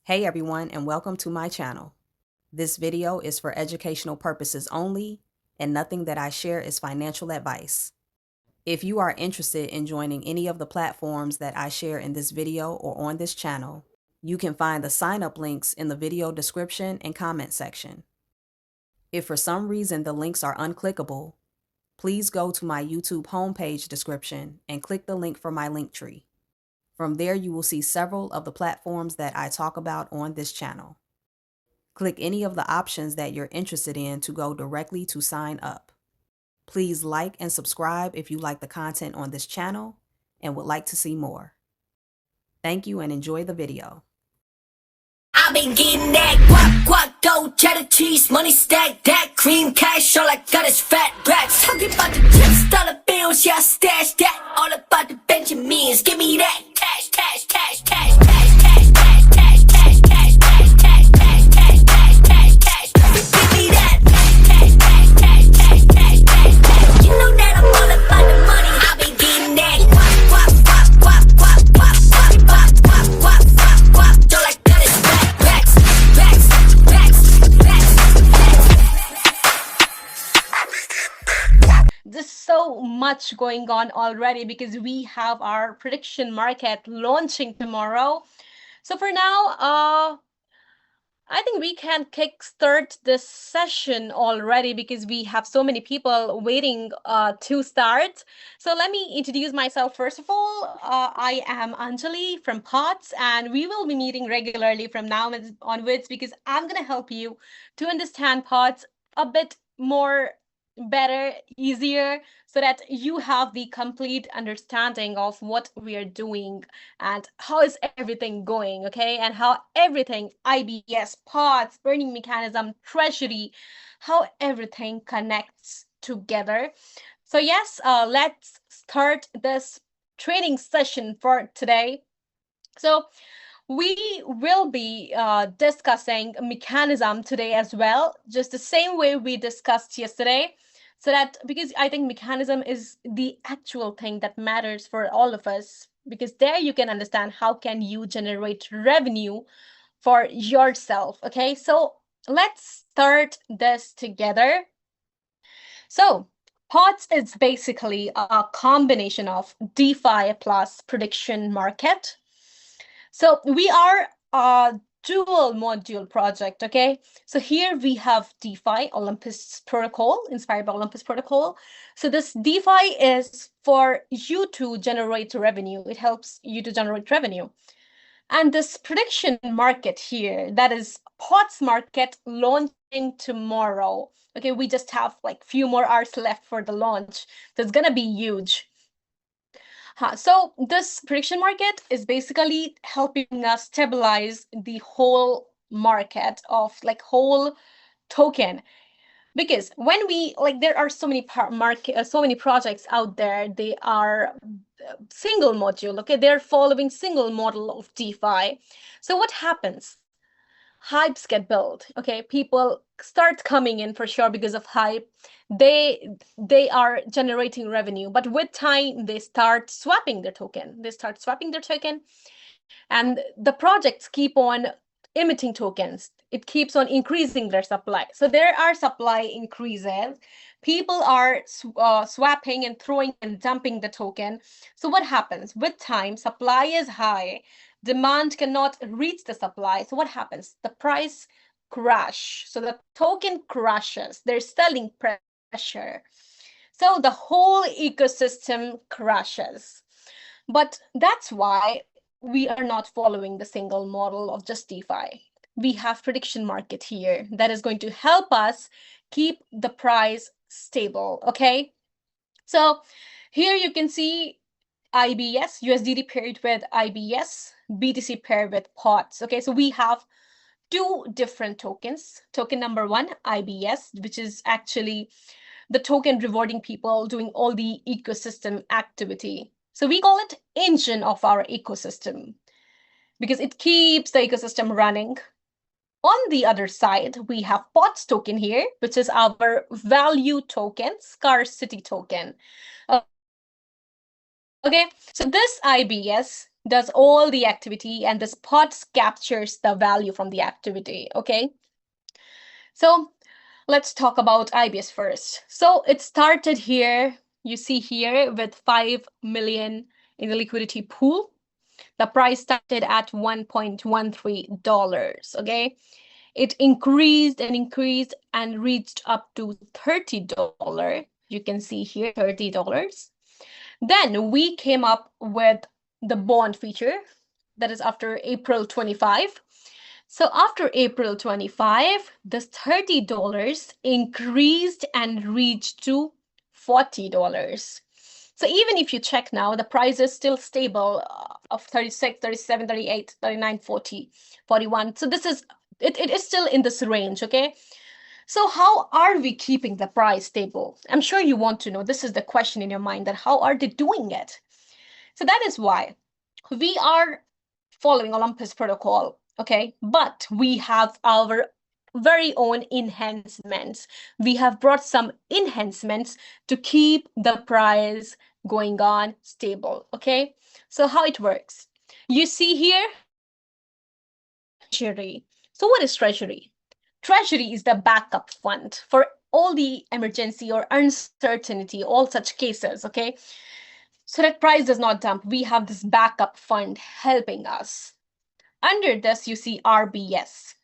Hey everyone, and welcome to my channel. This video is for educational purposes only, and nothing that I share is financial advice. If you are interested in joining any of the platforms that I share in this video or on this channel, you can find the sign-up links in the video description and comment section. If for some reason the links are unclickable, please go to my YouTube homepage description and click the link for my link tree. From there, you will see several of the platforms that I talk about on this channel. Click any of the options that you're interested in to go directly to sign up. Please like and subscribe if you like the content on this channel and would like to see more. Thank you and enjoy the video. I've been getting that guac, dough, cheddar cheese, money stack, that cream cash, all I got is fat racks. Talking about the chips, dollar bills, yeah, I stash that. All about the Benjamins, give me that cash, cash, cash, cash, cash, cash, cash, cash, cash, cash, cash, cash, cash, cash, cash, cash, cash. Give me that cash, cash, cash, cash, cash, cash, cash. You know that I'm all about the money. I've been getting that guac, guac, guac, guac, guac, guac, guac, guac, guac, guac, guac, guac. All I got is fat racks, racks, racks, racks, racks. There's so much going on already because we have our prediction market launching tomorrow. So for now, I think we can kickstart this session already because we have so many people waiting to start. So let me introduce myself first of all. I am Anjali from POTS, and we will be meeting regularly from now onwards because I'm going to help you to understand POTS a bit more better, easier, so that you have the complete understanding of what we are doing and how is everything going, okay? And how everything, IBS, pods, earning mechanism, treasury, how everything connects together. So yes, let's start this training session for today. So we will be discussing mechanism today as well, just the same way we discussed yesterday. So that, because I think mechanism is the actual thing that matters for all of us, because there you can understand how can you generate revenue for yourself. Okay, so let's start this together. So POTS is basically a combination of DeFi plus prediction market. So we are a dual module project, okay? So here we have DeFi, Olympus protocol, inspired by Olympus protocol. So this DeFi is for you to generate revenue. It helps you to generate revenue. And this prediction market here, that is POTS market launching tomorrow. Okay, we just have like few more hours left for the launch. That's gonna be huge. So this prediction market is basically helping us stabilize the whole market of like whole token, because when we like there are so many so many projects out there, they are single module, okay, they're following single model of DeFi. So what happens? Hypes get built, okay, people start coming in for sure because of hype. They are generating revenue, but with time they start swapping their token, and the projects keep on emitting tokens. It keeps on increasing their supply. So there are supply increases, people are swapping and throwing and dumping the token. So what happens? With time, supply is high, demand cannot reach the supply. So what happens? The price crash. So the token crashes. There's selling pressure. So the whole ecosystem crashes. But that's why we are not following the single model of just DeFi. We have prediction market here that is going to help us keep the price stable, okay? So here you can see IBS, USDT paired with IBS, BTC paired with POTS. Okay, so we have two different tokens. Token number one, IBS, which is actually the token rewarding people doing all the ecosystem activity. So we call it engine of our ecosystem because it keeps the ecosystem running. On the other side, we have POTS token here, which is our value token, scarcity token. Okay, so this IBS does all the activity, and the spot captures the value from the activity. Okay. So let's talk about IBS first. So it started here, you see here, with 5 million in the liquidity pool. The price started at $1.13. Okay. It increased and increased and reached up to $30. You can see here $30. Then we came up with the bond feature, that is after April 25. So after April 25, this $30 increased and reached to $40. So even if you check now, the price is still stable of 36, 37, 38, 39, 40, 41. So this is, it is still in this range, okay? So how are we keeping the price stable? I'm sure you want to know. This is the question in your mind, that how are they doing it? So that is why we are following Olympus protocol, okay? But we have our very own enhancements. We have brought some enhancements to keep the price going on stable, okay? So how it works? You see here, treasury. So what is treasury? Treasury is the backup fund for all the emergency or uncertainty, all such cases, okay? So that price does not dump. We have this backup fund helping us. Under this, you see RBS,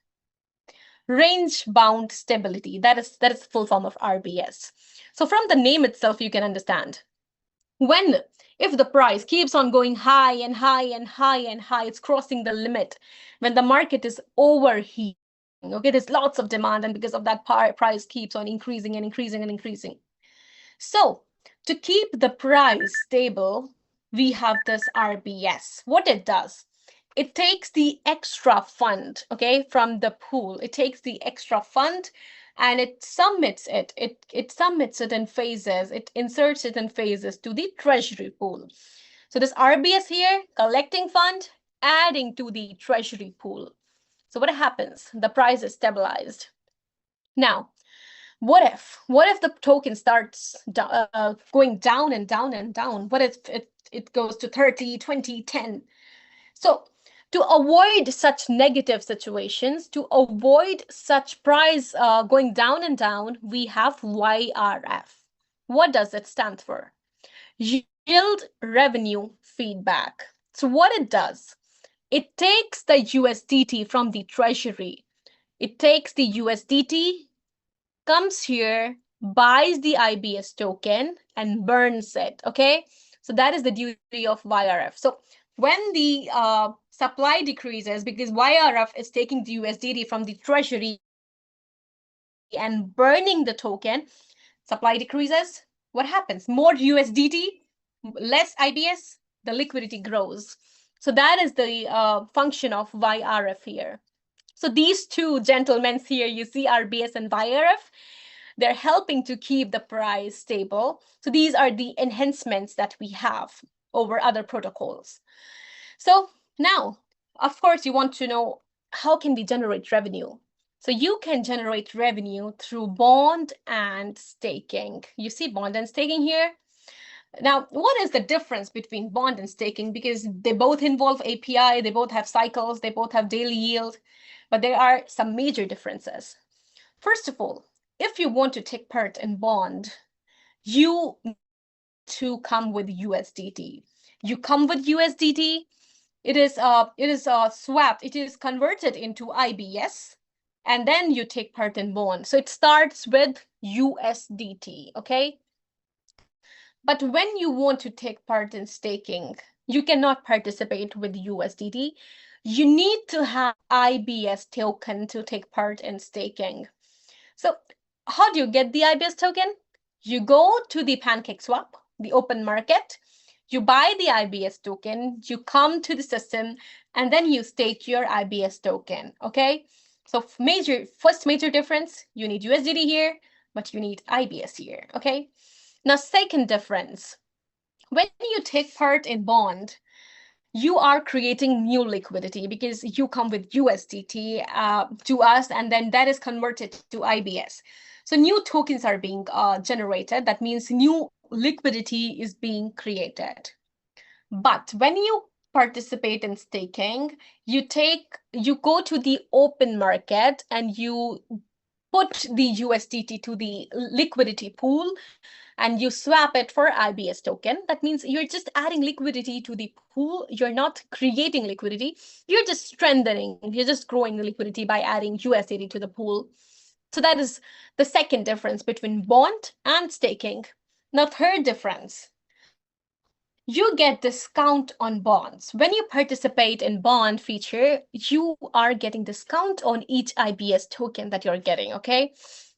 range bound stability. That is the full form of RBS. So from the name itself, you can understand. If the price keeps on going high and high and high and high, it's crossing the limit. When the market is overheating, okay, there's lots of demand, and because of that, price keeps on increasing and increasing and increasing. So to keep the price stable, we have this RBS. What it does, it takes the extra fund, okay, from the pool. It takes the extra fund and it submits it. It submits it in phases. It inserts it in phases to the treasury pool. So this RBS here, collecting fund, adding to the treasury pool. So what happens? The price is stabilized. Now, what if the token starts going down and down and down? What if it goes to 30, 20, 10? So to avoid such negative situations, to avoid such price going down and down, we have YRF. What does it stand for? Yield revenue feedback. So what it does, it takes the USDT from the treasury. It takes the USDT, comes here, buys the IBS token, and burns it, okay? So that is the duty of YRF. So when the supply decreases, because YRF is taking the USDT from the treasury and burning the token, supply decreases, what happens? More USDT, less IBS, the liquidity grows. So that is the function of YRF here. So these two gentlemen here, you see RBS and YRF, they're helping to keep the price stable. So these are the enhancements that we have over other protocols. So now, of course, you want to know, how can we generate revenue? So you can generate revenue through bond and staking. You see bond and staking here. Now, what is the difference between bond and staking? Because they both involve API, they both have cycles, they both have daily yield, but there are some major differences. First of all, if you want to take part in bond, you need to come with USDT. You come with USDT, it is swapped, it is converted into IBS, and then you take part in bond. So it starts with USDT, okay? But when you want to take part in staking, you cannot participate with USDT. You need to have IBS token to take part in staking. So how do you get the IBS token? You go to the PancakeSwap, the open market, you buy the IBS token, you come to the system, and then you stake your IBS token, okay? So first major difference, you need USDT here, but you need IBS here, okay? Now, second difference, when you take part in bond, you are creating new liquidity because you come with USDT to us, and then that is converted to IBS. So new tokens are being generated. That means new liquidity is being created. But when you participate in staking, you go to the open market and you put the USDT to the liquidity pool and you swap it for IBS token. That means you're just adding liquidity to the pool. You're not creating liquidity. You're just strengthening, you're just growing the liquidity by adding USDT to the pool. So that is the second difference between bond and staking. Now, third difference, you get discount on bonds. When you participate in bond feature, you are getting discount on each IBS token that you're getting, okay?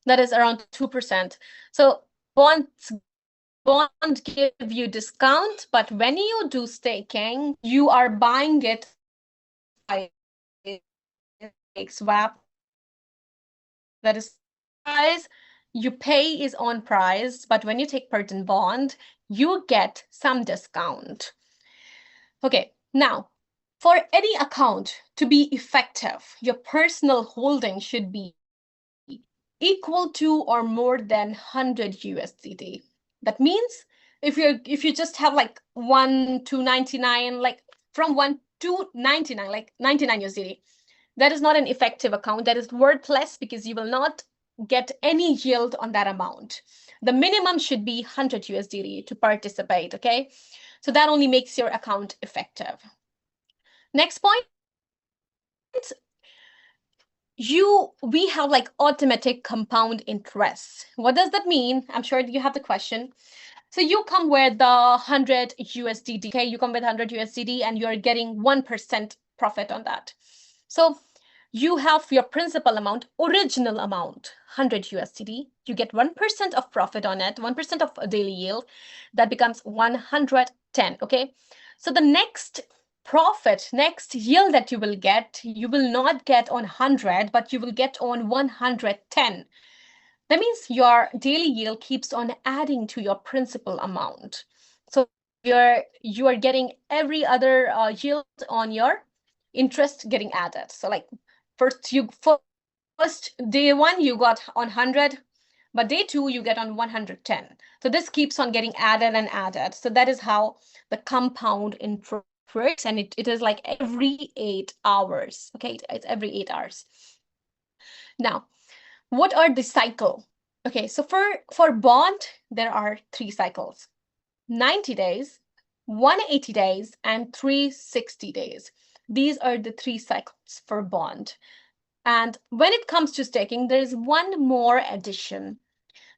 That is around 2%. So bond give you discount, but when you do staking, you are buying it by swap. That is price you pay is on price, but when you take part in bond, you get some discount. Okay, now for any account to be effective, your personal holding should be equal to or more than 100 USDT. That means if you just have like 1 to 99, like from 1 to 99, like 99 USDT, that is not an effective account. That is worthless because you will not get any yield on that amount. The minimum should be 100 USDT to participate, okay? So that only makes your account effective. Next point, we have like automatic compound interest. What does that mean? I'm sure you have the question. So you come with the 100 USDT, okay? You come with 100 USDT and you're getting 1% profit on that. So you have your principal amount, original amount, 100 USDT. You get 1% of profit on it, 1% of daily yield. That becomes 110, okay? So the next profit, next yield that you will not get on 100, but you will get on 110. That means your daily yield keeps on adding to your principal amount. So you are getting every other yield on your interest getting added. So like first day one you got on 100, but day two you get on 110. So this keeps on getting added and added. So that is how the compound interest works, and it is like every 8 hours. Okay, it's every 8 hours. Now, what are the cycle? Okay, so for bond, there are 3 cycles: 90 days, 180 days, and 360 days. These are the 3 cycles for bond. And when it comes to staking, there is one more addition.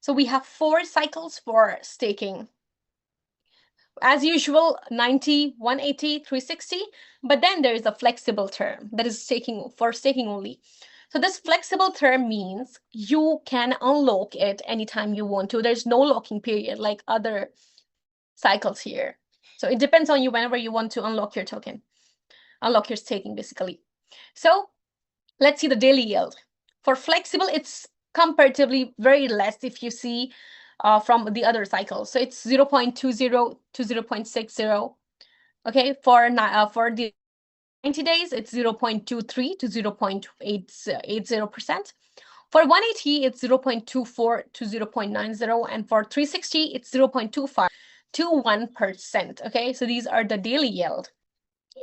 So we have 4 cycles for staking. As usual, 90, 180, 360, but then there is a flexible term that is for staking only. So this flexible term means you can unlock it anytime you want to. There's no locking period like other cycles here. So it depends on you whenever you want to unlock your token, unlock your staking basically. So let's see the daily yield. For flexible, it's comparatively very less if you see from the other cycles. So it's 0.20 to 0.60. Okay, for the 90 days, it's 0.23 to 0.80%. For 180, it's 0.24 to 0.90. And for 360, it's 0.25 to 1%. Okay, so these are the daily yield.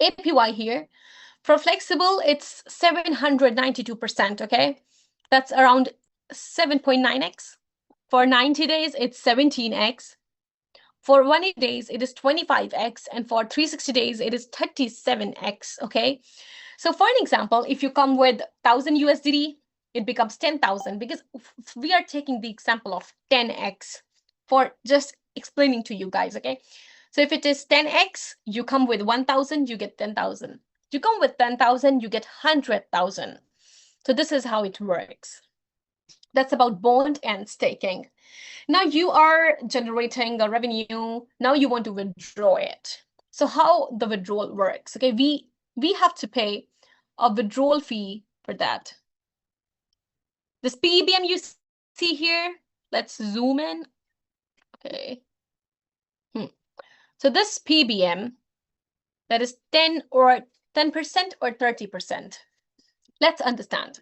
APY here. For flexible, it's 792%, okay? That's around 7.9x. For 90 days, it's 17x. For 180 days, it is 25x. And for 360 days, it is 37x, okay? So for an example, if you come with 1,000 USDT, it becomes 10,000 because we are taking the example of 10x for just explaining to you guys, okay? So if it is 10x, you come with 1,000, you get 10,000. You come with 10,000, you get 100,000. So this is how it works. That's about bond and staking. Now you are generating a revenue. Now you want to withdraw it. So how the withdrawal works? Okay, we have to pay a withdrawal fee for that. This PBM you see here, let's zoom in. Okay. So this PBM, that is 10% or 30%. Let's understand.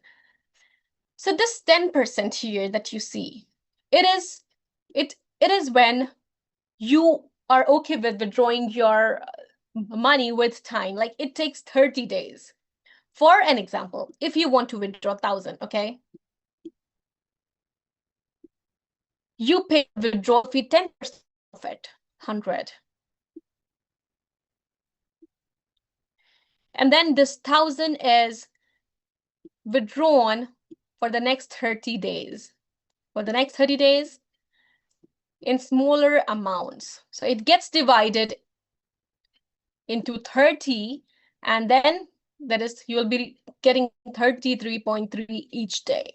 So this 10% here that you see, it is when you are okay with withdrawing your money with time. Like it takes 30 days. For an example, if you want to withdraw 1,000, okay, you pay withdrawal fee 10% of it, 100. And then this 1,000 is withdrawn for the next 30 days. For the next 30 days in smaller amounts. So it gets divided into 30, and then that is, you will be getting 33.3 each day.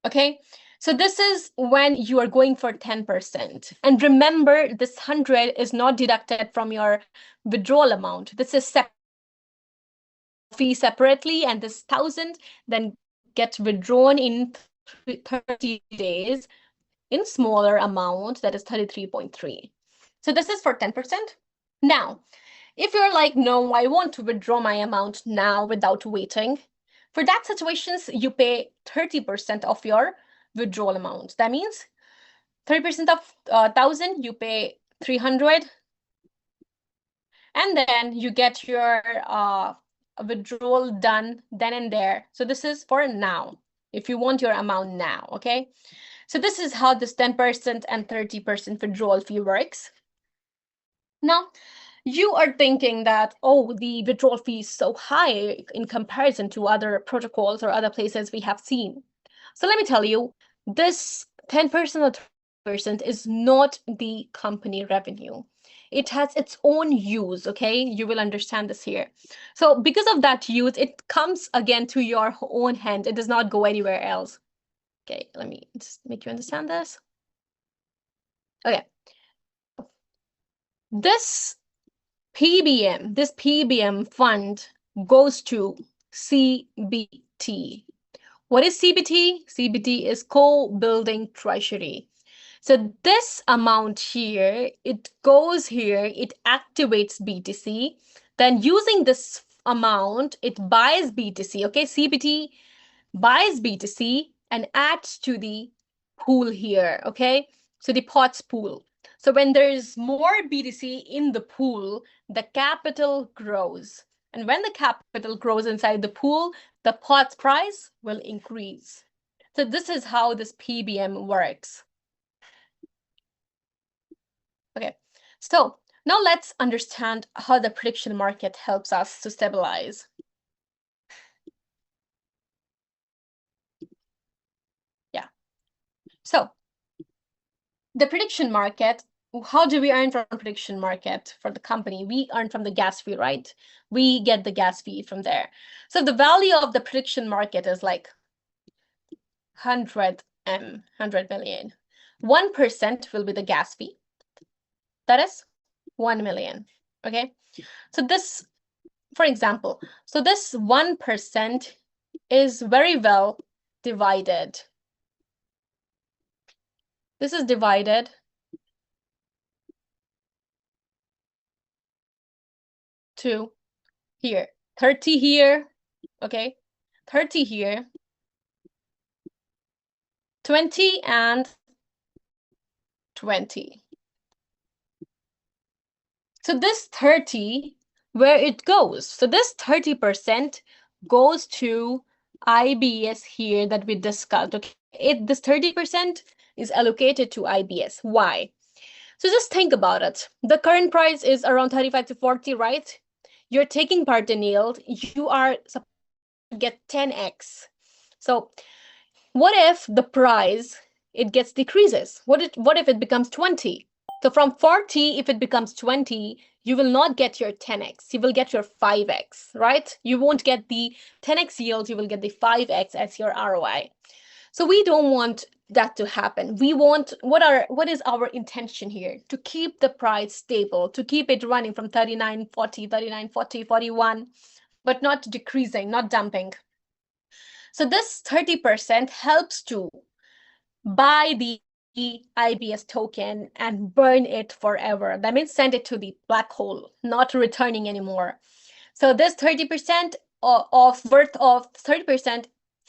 Okay, so this is when you are going for 10%. And remember, this 100 is not deducted from your withdrawal amount. This is fee separately, and this 1,000 then gets withdrawn in 30 days in smaller amount, that is 33.3. So this is for 10%. Now, if you're like, no, I want to withdraw my amount now without waiting, for that situations, you pay 30% of your withdrawal amount. That means 30% of 1,000, you pay 300, and then you get your withdrawal done then and there. So this is for now, if you want your amount now, okay? So this is how this 10% and 30% withdrawal fee works. Now, you are thinking that, oh, the withdrawal fee is so high in comparison to other protocols or other places we have seen. So let me tell you, this 10% or 30% is not the company revenue. It has its own use, okay? You will understand this here. So because of that use, it comes again to your own hand. It does not go anywhere else. Okay, let me just make you understand this. Okay. This PBM fund goes to CBT. What is CBT? CBT is co-building treasury. So this amount here, it goes here, it activates BTC. Then using this amount, it buys BTC. Okay, CBT buys BTC and adds to the pool here. Okay, so the pots pool. So when there's more BTC in the pool, the capital grows. And when the capital grows inside the pool, the pot's price will increase. So this is how this PBM works. Okay, so now let's understand how the prediction market helps us to stabilize. Yeah, so the prediction market, how do we earn from prediction market for the company? We earn from the gas fee, right? We get the gas fee from there. So the value of the prediction market is like 100 million. 1% will be the gas fee. That is 1 million. Okay, so this, for example, so this 1% is very well divided. This is divided to here, 30 here, okay, 30 here, 20 and 20. So this 30, where it goes? So this 30% goes to IBS here that we discussed. Okay, this 30% is allocated to IBS. Why? So just think about it. The current price is around 35 to 40, right? You're taking part in yield. You are supposed to get 10x. So what if the price, it gets decreases? What if it becomes 20? So from 40, if it becomes 20, you will not get your 10x. You will get your 5x, right? You won't get the 10x yield. You will get the 5x as your ROI. So we don't want that to happen. We want, what is our intention here? To keep the price stable, to keep it running from 39.40, 39.40, 41, but not decreasing, not dumping. So this 30% helps to buy the IBS token and burn it forever. That means send it to the black hole, not returning anymore. So this 30% of worth of 30%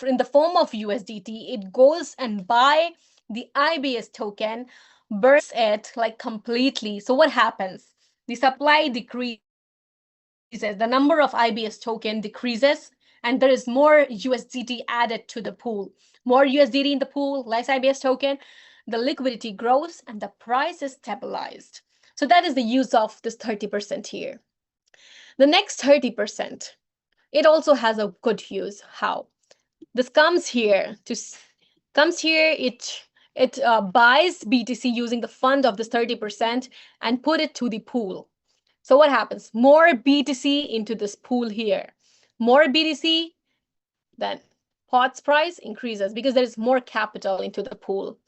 in the form of USDT, it goes and buy the IBS token, burns it like completely. So what happens? The supply decreases the number of IBS token decreases, and there is more USDT added to the pool. More USDT in the pool, less IBS token, the liquidity grows, and the price is stabilized. So that is the use of this 30% here. The next 30%, it also has a good use. How? This comes here, it buys BTC using the fund of this 30% and put it to the pool. So what happens? More BTC into this pool here. More BTC, then pot's price increases because there is more capital into the pool.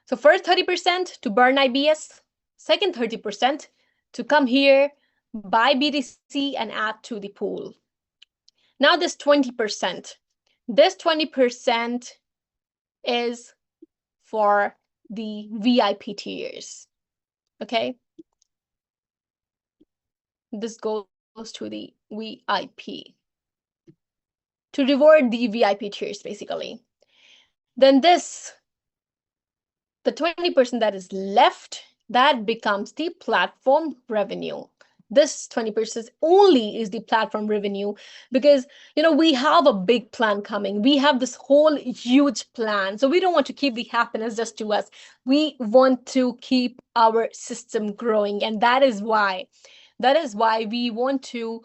So first 30% to burn IBS, second 30% to come here, buy BTC and add to the pool. Now this 20%. This 20% is for the VIP tiers, okay? This goes to the VIP to reward the VIP tiers, basically. Then this, the 20% that is left, that becomes the platform revenue. This 20% only is the platform revenue because, we have a big plan coming. We have this whole huge plan. So we don't want to keep the happiness just to us. We want to keep our system growing. And that is why we want to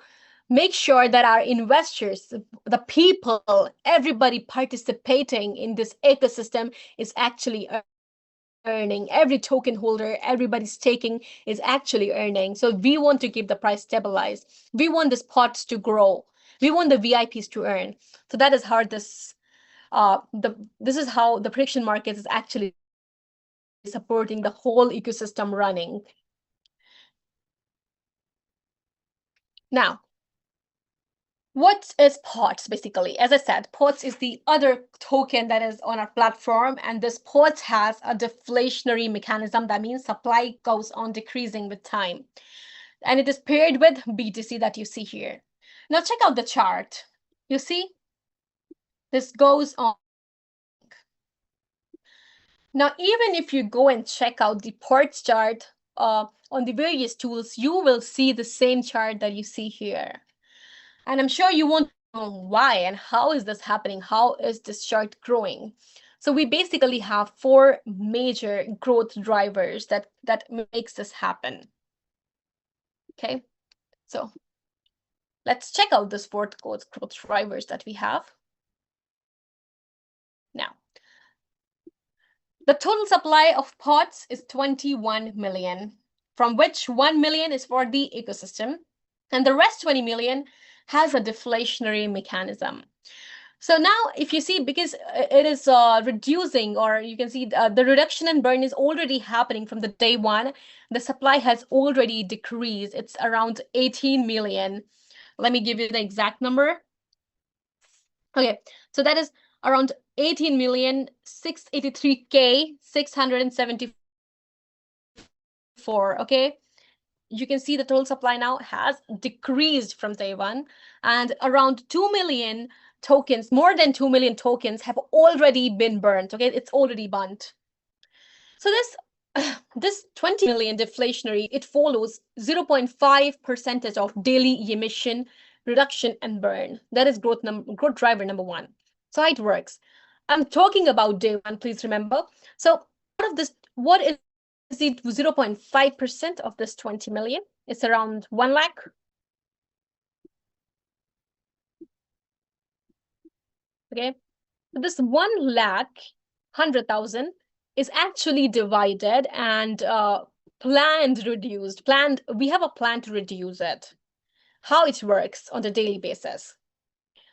make sure that our investors, the people, everybody participating in this ecosystem is actually earning. Every token holder, everybody's taking is actually earning. So we want to keep the price stabilized. We want this pots to grow. We want the VIPs to earn. So that is how this is how the prediction market is actually supporting the whole ecosystem running. Now, what is POTS basically? As I said, POTS is the other token that is on our platform, and this POTS has a deflationary mechanism. That means supply goes on decreasing with time. And it is paired with BTC that you see here. Now check out the chart. You see? This goes on. Now, even if you go and check out the POTS chart on the various tools, you will see the same chart that you see here. And I'm sure you want to know why and how is this happening? How is this chart growing? So we basically have 4 major growth drivers that makes this happen. Okay, so let's check out this 4 growth drivers that we have. Now, the total supply of pots is 21 million, from which 1 million is for the ecosystem, and the rest 20 million has a deflationary mechanism. So now if you see, because it is reducing, or you can see the reduction in burn is already happening from the day one, the supply has already decreased. It's around 18 million. Let me give you the exact number. Okay, so that is around 18,683,674. Okay, you can see the total supply now has decreased from day one, and around 2 million tokens, more than 2 million tokens have already been burnt. Okay, it's already burnt. So this 20 million deflationary, it follows 0.5% of daily emission reduction and burn. That is growth driver number 1. So how it works. I'm talking about day one, please remember. So out of this, what is the 0.5% of this 20 million? It's around 1 lakh. Okay, so this 1 lakh 100,000 is actually divided and reduced. We have a plan to reduce it. How it works on a daily basis.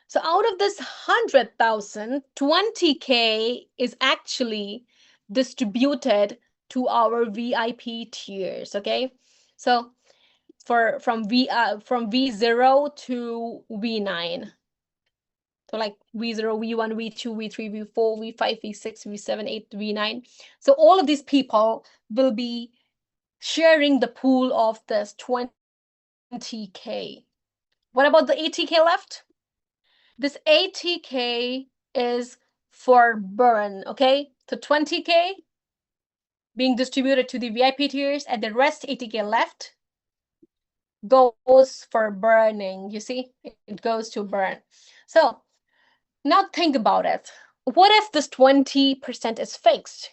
So out of this 100,000, 20K is actually distributed to our VIP tiers. Okay, so from V0 to V9. So like V0, V1, V2, V3, V4, V5, V6, V7, 8, V9. So all of these people will be sharing the pool of this 20K. What about the 80K left? This 80K is for burn, okay? So 20K being distributed to the VIP tiers, and the rest 80K left goes for burning. You see, it goes to burn. So now think about it. What if this 20% is fixed?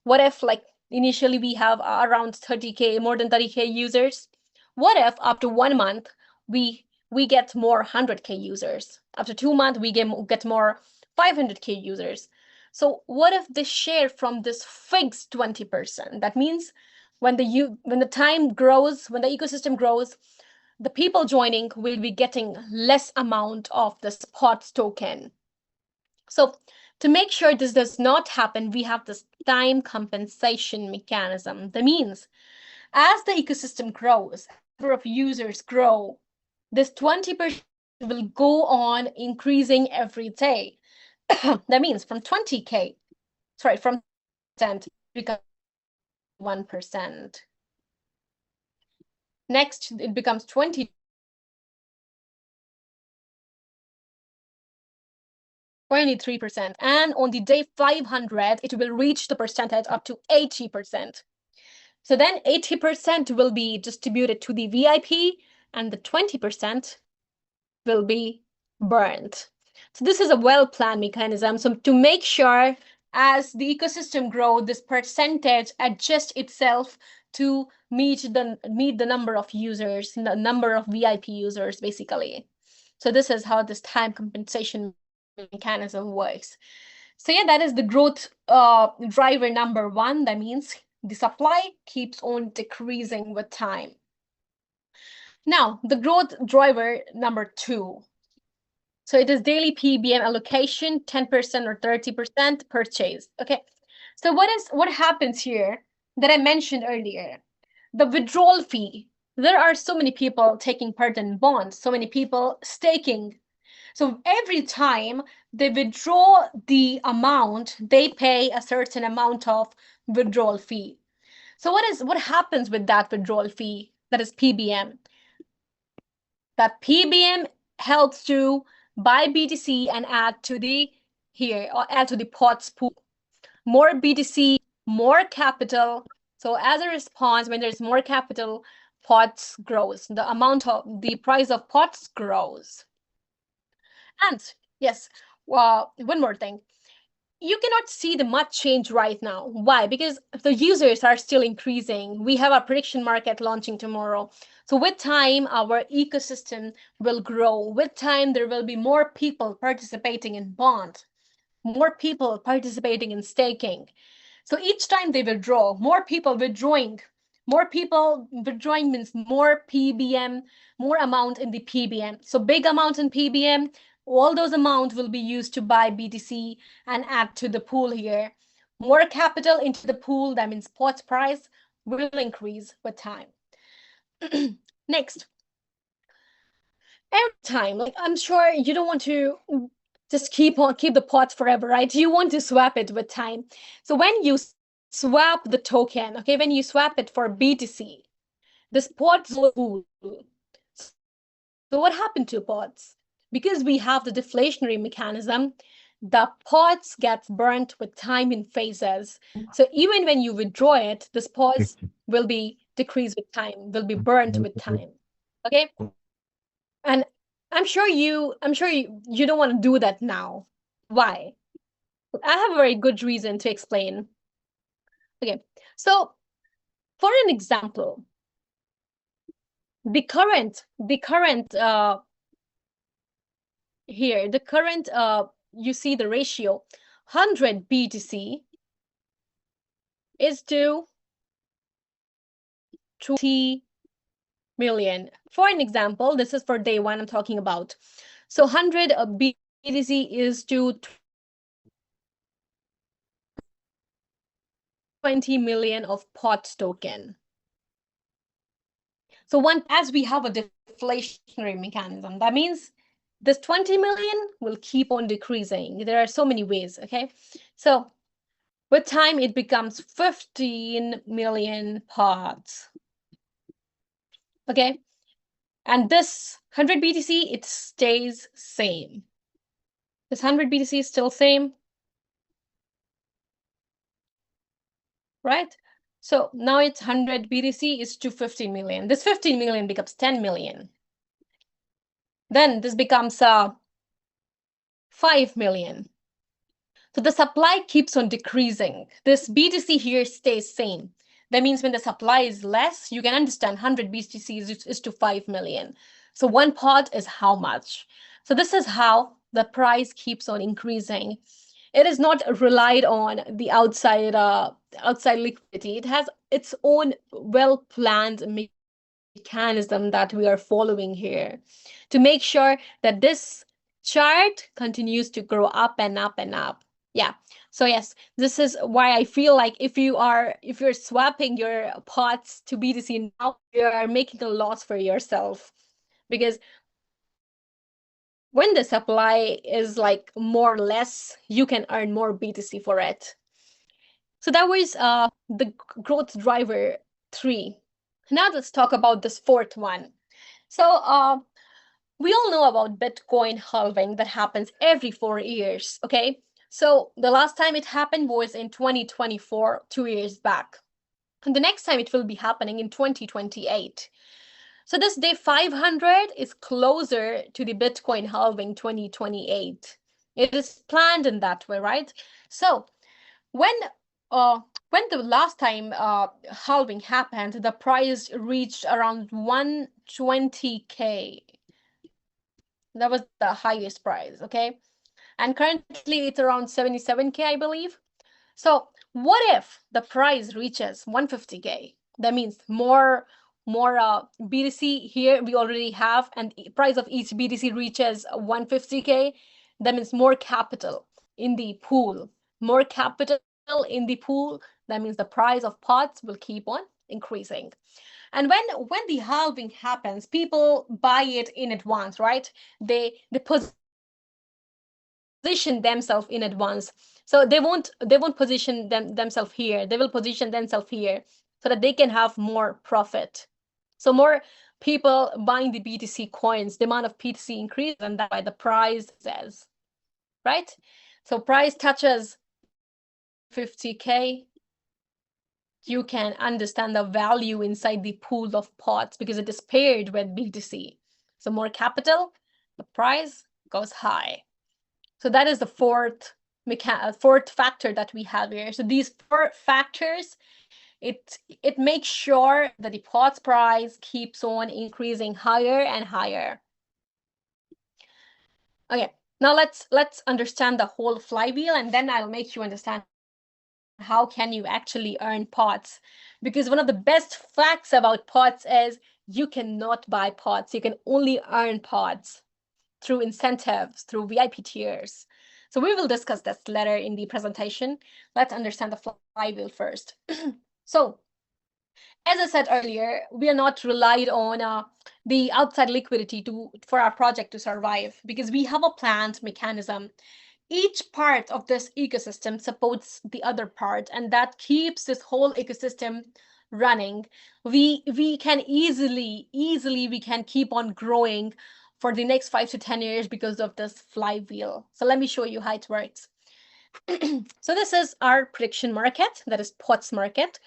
What if, like, initially we have around 30K, more than 30K users? What if after 1 month we get more 100K users? After 2 months we get more 500K users. So what if the share from this fixed 20%? That means when the time grows, when the ecosystem grows, the people joining will be getting less amount of the spots token. So to make sure this does not happen, we have this time compensation mechanism. That means as the ecosystem grows, number of users grow, this 20% will go on increasing every day. That means from 20K, sorry, from 10% becomes 1%. Next, it becomes 20, 23%. And on the day 500, it will reach the percentage up to 80%. So then 80% will be distributed to the VIP and the 20% will be burned. So this is a well-planned mechanism. So to make sure as the ecosystem grows, this percentage adjusts itself to meet the number of users, the number of VIP users, basically. So this is how this time compensation mechanism works. So yeah, that is the growth driver number one. That means the supply keeps on decreasing with time. Now, the growth driver number two. So it is daily PBM allocation, 10% or 30% purchase. Okay. So what happens here that I mentioned earlier? The withdrawal fee. There are so many people taking part in bonds, so many people staking. So every time they withdraw the amount, they pay a certain amount of withdrawal fee. So what happens with that withdrawal fee? That is PBM. That PBM helps to buy BTC and add to the pots pool. More BTC, more capital. So as a response, when there's more capital, pots grows. The price of pots grows. And yes, one more thing. You cannot see the much change right now. Why? Because the users are still increasing. We have a prediction market launching tomorrow. So with time, our ecosystem will grow. With time, there will be more people participating in bonds, more people participating in staking. So each time they withdraw, more people withdrawing. More people withdrawing means more PBM, more amount in the PBM. So big amount in PBM, all those amounts will be used to buy BTC and add to the pool here. More capital into the pool, that means spot price will increase with time. Next, every time, like I'm sure you don't want to just keep the pots forever, right? You want to swap it with time. So when you swap the token, okay, when you swap it for BTC, the pots will pool. So what happened to pots? Because we have the deflationary mechanism, the pots gets burnt with time in phases. So even when you withdraw it, the pots will be decreased with time, will be burnt with time. Okay? And I'm sure you don't want to do that now. Why? I have a very good reason to explain. Okay. So for an example, the current here, the current you see the ratio 100 BTC is to 20 million. For an example, this is for day one I'm talking about. So 100 BTC is to 20 million of POT token. So as we have a deflationary mechanism, that means this 20 million will keep on decreasing. There are so many ways, okay? So with time, it becomes 15 million pods. Okay? And this 100 BTC, it stays same. This 100 BTC is still same, right? So now it's 100 BTC is to 15 million. This 15 million becomes 10 million. Then this becomes 5 million. So the supply keeps on decreasing. This BTC here stays same. That means when the supply is less, you can understand 100 BTC is to 5 million. So one pot is how much? So this is how the price keeps on increasing. It is not relied on the outside liquidity. It has its own well-planned mechanism that we are following here to make sure that this chart continues to grow up and up and up. Yeah. So yes, this is why I feel like if you're swapping your pots to BTC now, you are making a loss for yourself, because when the supply is like more or less, you can earn more BTC for it. So that was the growth driver 3. Now let's talk about this 4th one. So we all know about Bitcoin halving that happens every 4 years, okay? So the last time it happened was in 2024, 2 years back. And the next time it will be happening in 2028. So this day 500 is closer to the Bitcoin halving 2028. It is planned in that way, right? So when when the last time halving happened, the price reached around 120K. That was the highest price, okay? And currently it's around 77K, I believe. So what if the price reaches 150K? That means more BTC here we already have, and the price of each BTC reaches 150K. That means more capital in the pool. More capital in the pool. That means the price of pots will keep on increasing. And when the halving happens, people buy it in advance, right? They position themselves in advance. So they won't position themselves here. They will position themselves here so that they can have more profit. So more people buying the BTC coins, demand of BTC increases, and that's why the price says, right? So price touches 50K, you can understand the value inside the pool of pots because it is paired with BTC. So more capital, the price goes high. So that is the fourth factor that we have here. So these 4 factors, it makes sure that the pot's price keeps on increasing higher and higher. Okay, now let's understand the whole flywheel, and then I'll make you understand how can you actually earn pots. Because one of the best facts about pots is you cannot buy pots. You can only earn pots through incentives, through VIP tiers. So we will discuss this later in the presentation. Let's understand the flywheel first. So as I said earlier, we are not relied on the outside liquidity for our project to survive, because we have a planned mechanism. Each part of this ecosystem supports the other part, and that keeps this whole ecosystem running. We can easily we can keep on growing for the next 5 to 10 years because of this flywheel. So let me show you how it works. So this is our prediction market, that is POTS market,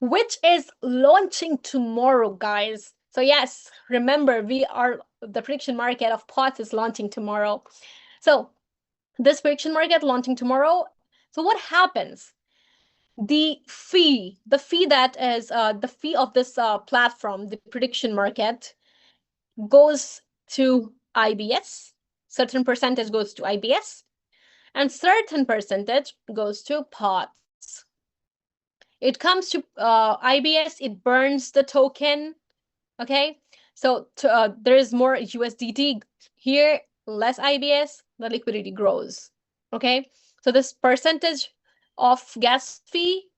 which is launching tomorrow, guys. So yes, remember, the prediction market of POTS is launching tomorrow. So this prediction market launching tomorrow. So what happens? The fee that is the fee of this platform, the prediction market, goes to IBS. Certain percentage goes to IBS, and certain percentage goes to POTS. It comes to IBS, it burns the token. Okay, so there is more USDT here, less IBS, the liquidity grows. Okay, so this percentage of gas fee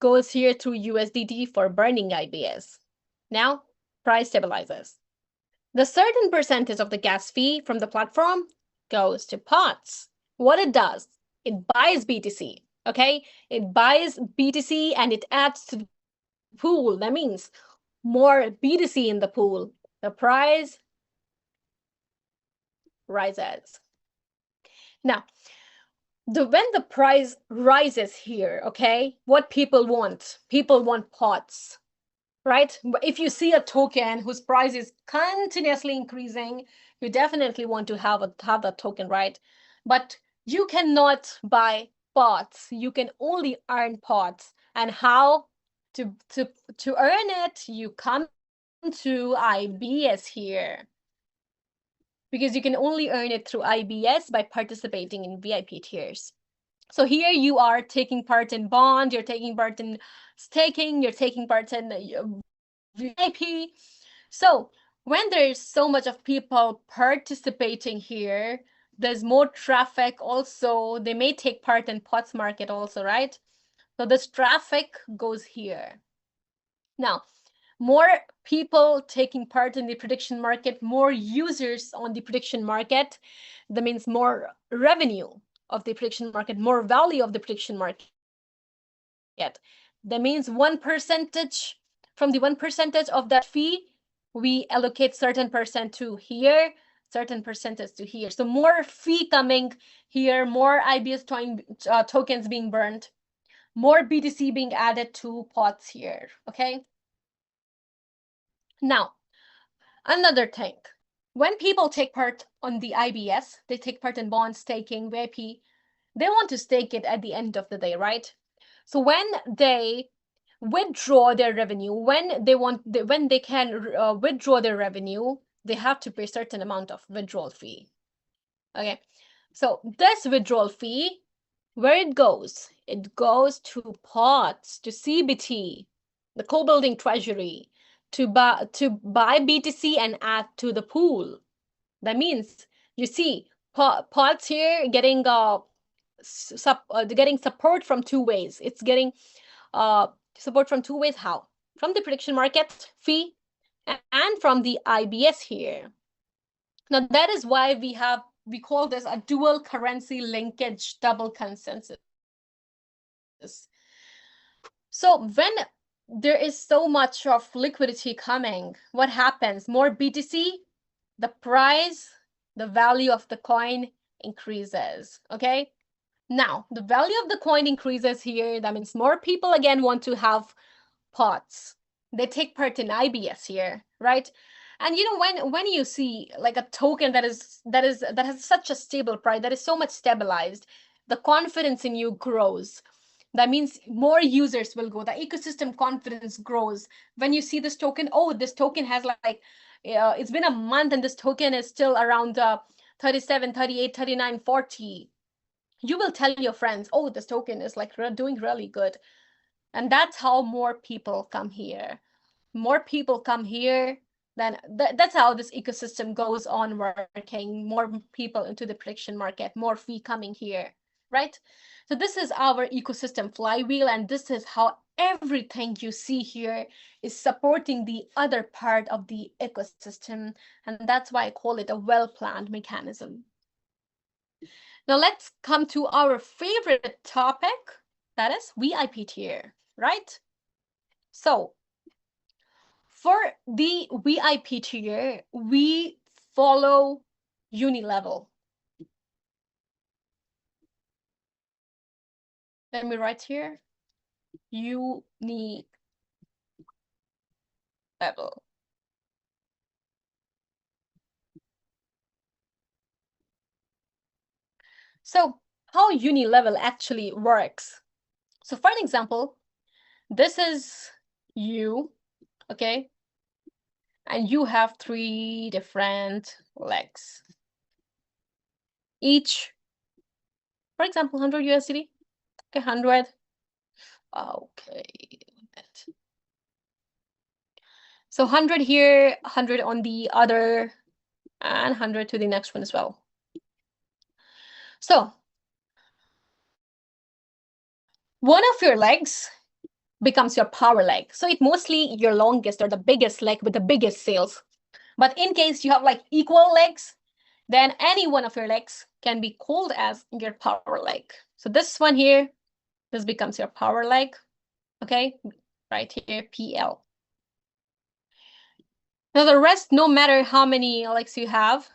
goes here through USDT for burning IBS. Now price stabilizes. The certain percentage of the gas fee from the platform goes to POTS. What it does, it buys BTC. Okay, it buys BTC and it adds to the pool. That means more BTC in the pool, the price rises. Now, when the price rises here, okay, what people want pots, right? If you see a token whose price is continuously increasing, you definitely want to have that token, right? But you cannot buy pots. You can only earn pots. And how to earn it? You come to IBS here, because you can only earn it through IBS by participating in VIP tiers. So here you are taking part in bond, you're taking part in staking, you're taking part in VIP. So when there's so much of people participating here, there's more traffic also. They may take part in POTS market also, right? So this traffic goes here. Now, more people taking part in the prediction market, more users on the prediction market, that means more revenue of the prediction market, more value of the prediction market. That means 1%, from the 1% of that fee, we allocate certain percent to here, certain percentage to here. So more fee coming here, more IBS tokens being burned, more BTC being added to pots here, okay? Now, another thing, when people take part on the IBS, they take part in bond staking, VIP, they want to stake it at the end of the day, right? So when they withdraw their revenue, when they can withdraw their revenue, they have to pay a certain amount of withdrawal fee. Okay, so this withdrawal fee, where it goes to pots, to CBT, the co-building treasury, to buy BTC and add to the pool. That means, you see, pots here getting getting support from two ways. It's getting support from two ways. How? From the prediction market fee and from the IBS here. Now that is why we call this a dual currency linkage double consensus. So when there is so much of liquidity coming, what happens? More BTC, the price, the value of the coin increases, okay? Now, the value of the coin increases here. That means more people again want to have pots. They take part in IBS here, right? And you know, when you see like a token that has such a stable price, that is so much stabilized, the confidence in you grows. That means more users will go. The ecosystem confidence grows. When you see this token, oh, this token has like, it's been a month and this token is still around 37, 38, 39, 40. You will tell your friends, oh, this token is like doing really good. And that's how more people come here. More people come here, then that's how this ecosystem goes on working. More people into the prediction market, more fee coming here, right? So this is our ecosystem flywheel, and this is how everything you see here is supporting the other part of the ecosystem. And that's why I call it a well-planned mechanism. Now let's come to our favorite topic, that is VIP tier, right? So for the VIP tier, we follow unilevel. Let me write here, unilevel. So how unilevel actually works. So for an example, this is you, okay? And you have 3 different legs. Each, for example, 100 USD. Okay, 100. Okay. So 100 here, 100 on the other, and 100 to the next one as well. So one of your legs becomes your power leg. So it mostly your longest or the biggest leg with the biggest sales. But in case you have like equal legs, then any one of your legs can be called as your power leg. So this one here, this becomes your power leg. Okay, right here, PL. Now the rest, no matter how many legs you have,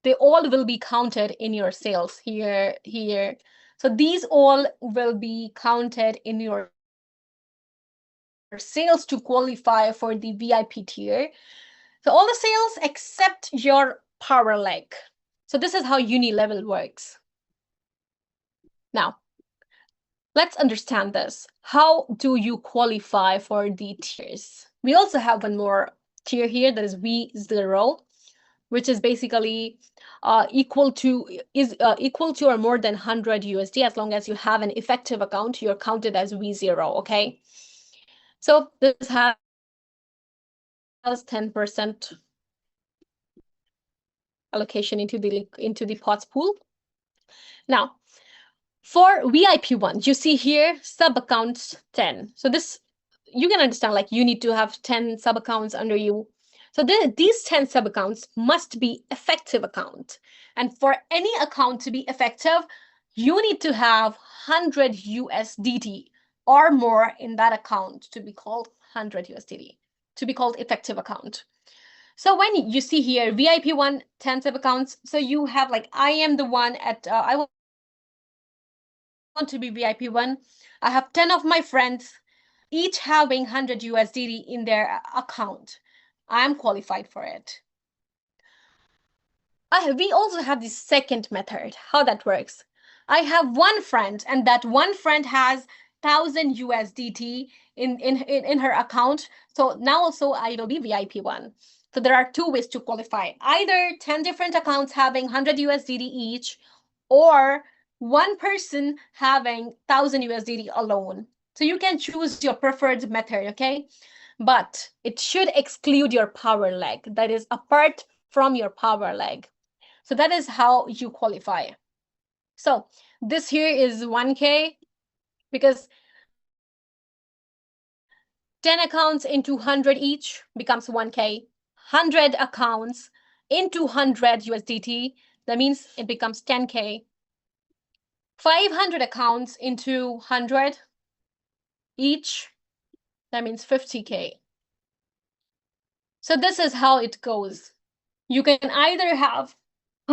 they all will be counted in your sales here, here. So these all will be counted in your sales to qualify for the VIP tier. So all the sales except your power leg. So this is how uni level works. Now, let's understand this. How do you qualify for the tiers? We also have one more tier here, that is V0, which is basically equal to or more than 100 USD. As long as you have an effective account, you're counted as V0. Okay. So this has 10% allocation into the POTS pool. Now, for VIP1, you see here sub accounts 10. So this, you can understand, like you need to have 10 sub accounts under you. So these 10 sub accounts must be effective account. And for any account to be effective, you need to have 100 USDT or more in that account to be called 100 USDT, to be called effective account. So when you see here VIP1 10 sub accounts, so you have like, I am the one at I want to be VIP1. I have 10 of my friends, each having 100 USDT in their account. I'm qualified for it. We also have the second method, how that works. I have one friend, and that one friend has 1,000 USDT in her account. So now also I will be VIP1. So there are two ways to qualify. Either 10 different accounts having 100 USDT each, or one person having 1,000 USDT alone. So you can choose your preferred method, okay? But it should exclude your power leg. That is apart from your power leg. So that is how you qualify. So this here is 1K, because 10 accounts into 100 each becomes 1K. 100 accounts into 100 USDT, that means it becomes 10K. 500 accounts into 100 each, that means 50K. So this is how it goes. You can either have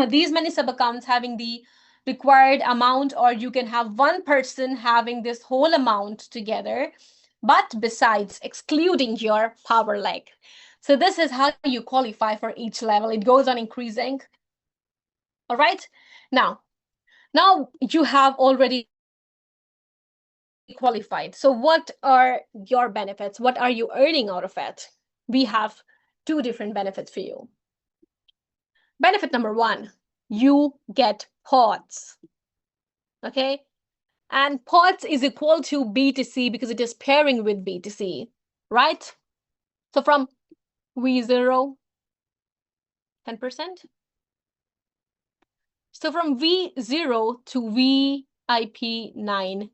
these many sub accounts having the required amount, or you can have one person having this whole amount together, but besides excluding your power leg. So this is how you qualify for each level. It goes on increasing. All right. Now you have already qualified. So what are your benefits? What are you earning out of it? We have two different benefits for you. Benefit number one, you get pods. Okay. And pods is equal to BTC because it is pairing with BTC, right? So from V0, 10%. So from V0 to VIP9,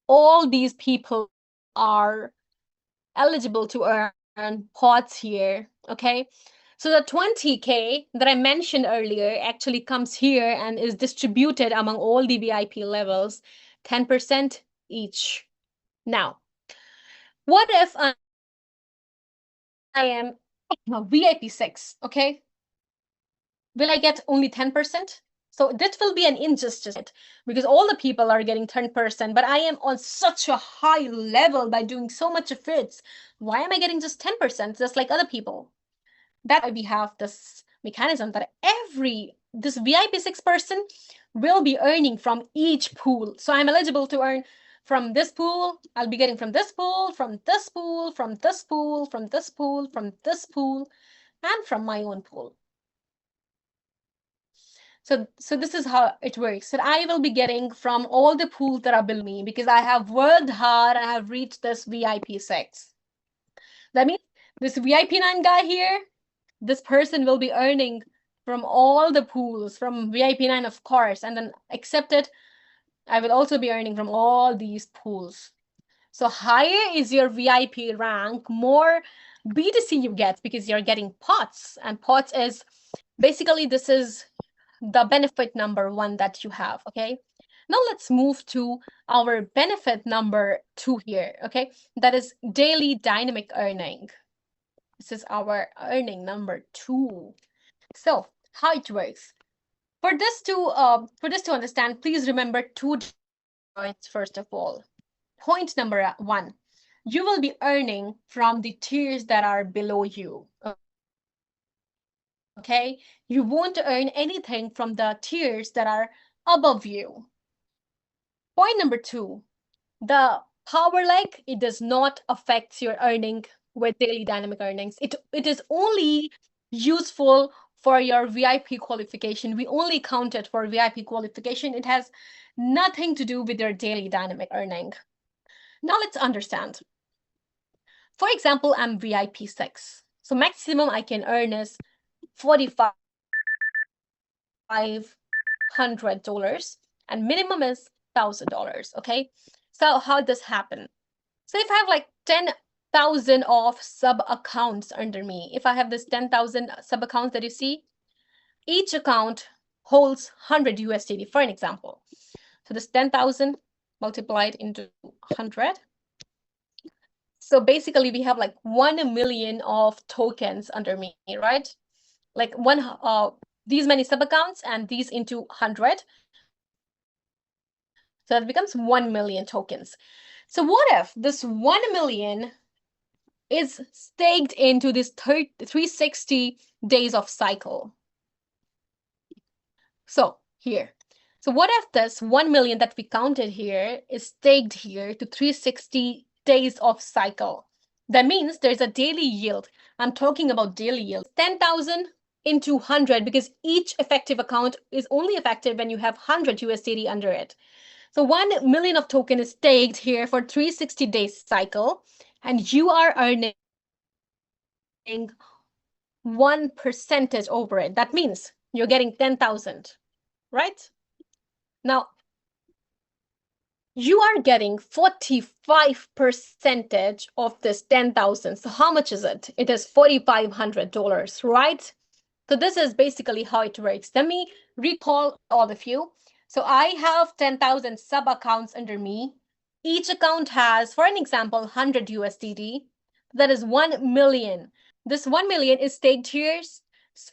all these people are eligible to earn pods here, okay? So the 20K that I mentioned earlier actually comes here and is distributed among all the VIP levels, 10% each. Now, what if I am a VIP 6, okay? Will I get only 10%? So that will be an injustice because all the people are getting 10%, but I am on such a high level by doing so much of it. Why am I getting just 10%, just like other people? That's why we have this mechanism that this VIP 6 person will be earning from each pool. So I'm eligible to earn from this pool. I'll be getting from this pool, from this pool, from this pool, from this pool, from this pool, and from my own pool. So this is how it works. So I will be getting from all the pools that are below me because I have worked hard and I have reached this VIP 6. That means this VIP 9 guy here, this person will be earning from all the pools, from VIP 9, of course, and then accepted, I will also be earning from all these pools. So higher is your VIP rank, more BTC you get because you're getting pots, and pots is basically, this is the benefit number one that you have, okay? Now let's move to our benefit number 2 here, okay? That is daily dynamic earning. This is our earning number 2. So how it works. For this to understand, please remember two points first of all. Point number one, you will be earning from the tiers that are below you. Okay, you won't earn anything from the tiers that are above you. Point number two, the power leg, it does not affect your earning with daily dynamic earnings. It is only useful for your VIP qualification. We only count it for VIP qualification. It has nothing to do with your daily dynamic earning. Now let's understand. For example, I'm VIP 6. So maximum I can earn is $4,500 and minimum is $1,000. Okay. So how does happen? So if I have like 10,000 of sub accounts under me, if I have this 10,000 sub accounts that you see, each account holds 100 USDT for an example. So this 10,000 multiplied into 100. So basically we have like 1 million of tokens under me, right? Like these many sub accounts and these into 100. So that becomes 1 million tokens. So what if this 1 million is staked into this 360 days of cycle? So here. So what if this 1 million that we counted here is staked here to 360 days of cycle? That means there's a daily yield. I'm talking about daily yield. 10,000 into 100 because each effective account is only effective when you have 100 USDT under it. So 1 million of token is staked here for 360 days cycle, and you are earning 1% over it. That means you're getting 10,000, right? Now, you are getting 45% of this 10,000. So how much is it? It is $4,500, right? So this is basically how it works. Let me recall all of you. So I have 10,000 sub accounts under me. Each account has, for an example, 100 USDT. That is 1 million. This 1 million is staked here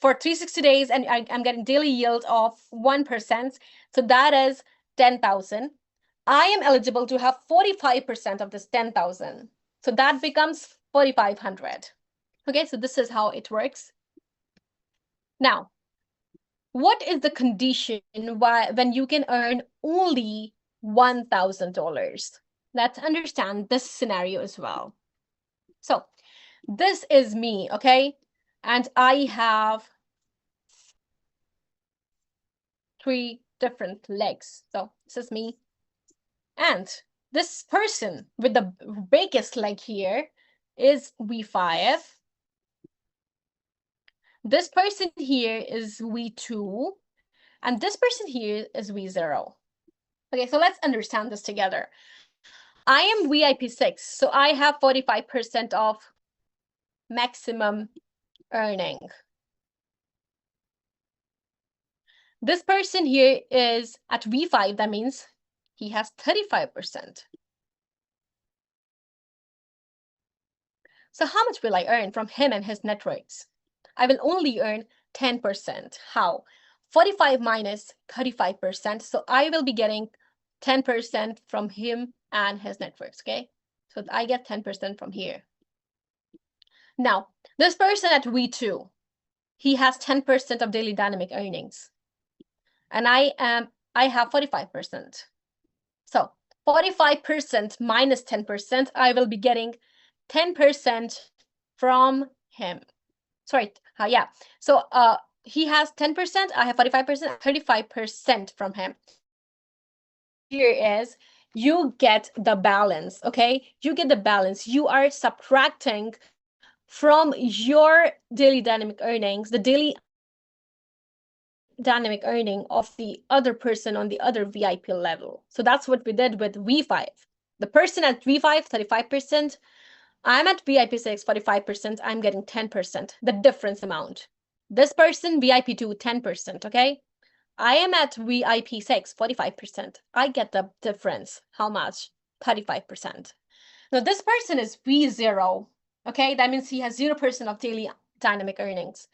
for 360 days, and I'm getting daily yield of 1%. So that is 10,000. I am eligible to have 45% of this 10,000. So that becomes 4,500. Okay, so this is how it works. Now, what is the condition when you can earn only $1,000? Let's understand this scenario as well. So this is me, okay? And I have 3 different legs. So this is me. And this person with the biggest leg here is V5. This person here is V2. And this person here is V0. Okay, so let's understand this together. I am VIP 6, so I have 45% of maximum earning. This person here is at V5, that means he has 35%. So how much will I earn from him and his networks? I will only earn 10%. How? 45 minus 35%. So I will be getting 10% from him and his networks, okay? So I get 10% from here. Now, this person at V2, he has 10% of daily dynamic earnings. And I have 45%. So 45% minus 10%, I will be getting 10% from him. Sorry, yeah. So he has 10%, I have 45%, 35% from him. Here is, you get the balance, okay? You get the balance. You are subtracting from your daily dynamic earnings, the daily dynamic earning of the other person on the other VIP level. So that's what we did with V5. The person at V5, 35%. I'm at VIP 6, 45%. I'm getting 10%, the difference amount. This person, VIP 2, 10%, okay? I am at VIP 6, 45%. I get the difference. How much? 35%. Now, this person is V0, okay? That means he has 0% of daily dynamic earnings.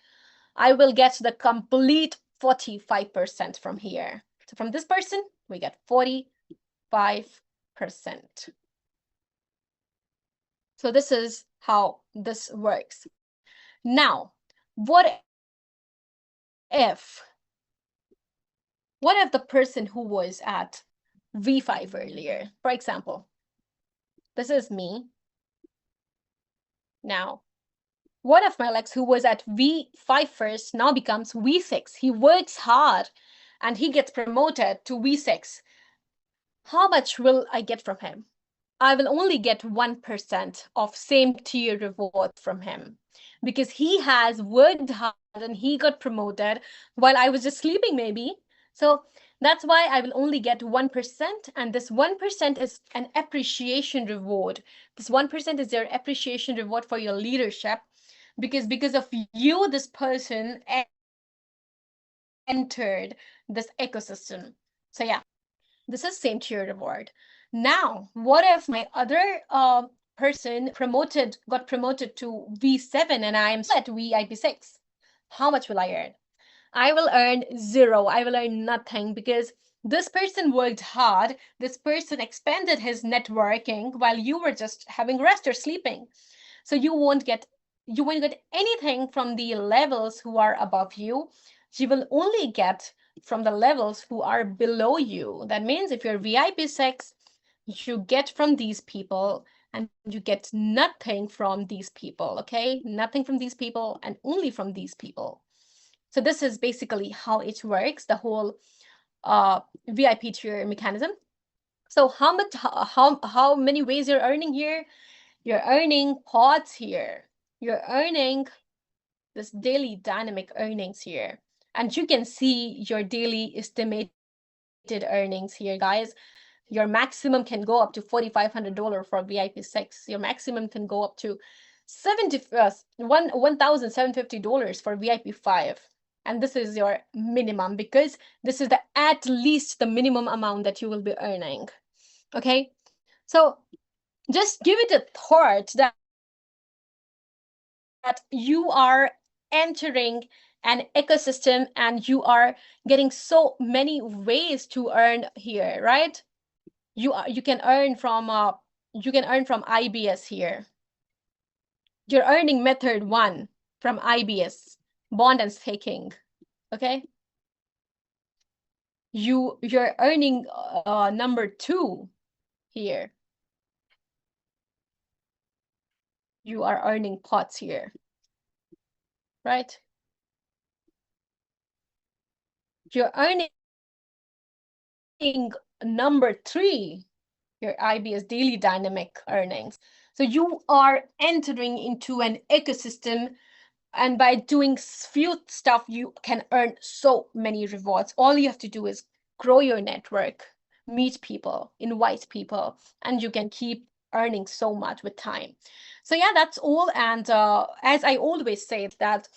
I will get the complete 45% from here. So from this person, we get 45%. So this is how this works. Now, what if the person who was at V5 earlier, for example, this is me. Now, what if my Lex, who was at V5 first, now becomes V6? He works hard and he gets promoted to V6. How much will I get from him? I will only get 1% of same tier reward from him because he has worked hard and he got promoted while I was just sleeping maybe. So that's why I will only get 1%, and this 1% is an appreciation reward. This 1% is your appreciation reward for your leadership because of you, this person entered this ecosystem. So yeah, this is same tier reward. Now, what if my other person got promoted to V7 and I am at VIP6? How much will I earn? I will earn 0. I will earn nothing because this person worked hard. This person expanded his networking while you were just having rest or sleeping. So you won't get anything from the levels who are above you. You will only get from the levels who are below you. That means if you're VIP 6, you get from these people and you get nothing from these people, okay? Nothing from these people and only from these people. So this is basically how it works, the whole VIP tier mechanism. So how many ways you're earning here? You're earning pods here. You're earning this daily dynamic earnings here. And you can see your daily estimated earnings here, guys. Your maximum can go up to $4,500 for VIP 6. Your maximum can go up to $1,750 for VIP 5. And this is your minimum because this is at least the minimum amount that you will be earning. Okay, so just give it a thought that you are entering an ecosystem and you are getting so many ways to earn here, right? You can earn from IBS here. You're earning method 1 from IBS, bond and staking. Okay, you're earning number 2 here. You are earning pots here, right? You're earning number 3, your IBS daily dynamic earnings. So you are entering into an ecosystem, and by doing few stuff, you can earn so many rewards. All you have to do is grow your network, meet people, invite people, and you can keep earning so much with time. So yeah, that's all. And as I always say, that